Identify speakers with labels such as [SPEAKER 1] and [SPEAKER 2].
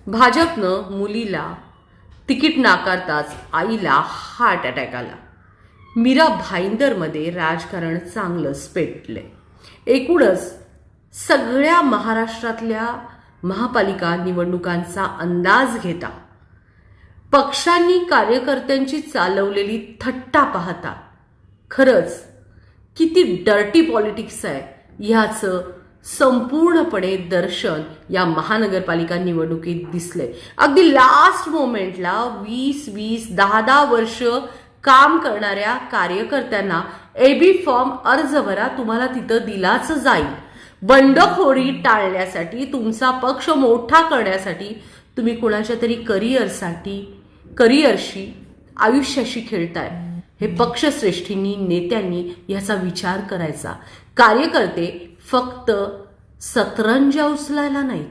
[SPEAKER 1] भाजपनं मुलीला तिकीट नाकारताच आईला हार्ट अटॅक आला. मीरा भाईंदरमध्ये राजकारण चांगलंच पेटलंय. एकूणच सगळ्या महाराष्ट्रातल्या महापालिका निवडणुकांचा अंदाज घेता पक्षांनी कार्यकर्त्यांची चालवलेली थट्टा पाहता खरंच किती डर्टी पॉलिटिक्स आहे ह्याचं संपूर्णपणे दर्शन या महानगरपालिका निवडणुकीत दिसलंय. अगदी लास्ट मोमेंटला 20-20, 10-10 वर्ष काम करणाऱ्या कार्यकर्त्यांना एबी फॉर्म अर्ज भरा, तुम्हाला तिथं दिलाच जाईल. बंडखोरी टाळण्यासाठी, तुमचा पक्ष मोठा करण्यासाठी तुम्ही कुणाच्या तरी करिअरशी आयुष्याशी खेळताय. हे पक्षश्रेष्ठींनी, नेत्यांनी याचा विचार करायचा. कार्यकर्ते फक्त सतरंजा उचलायला नाहीत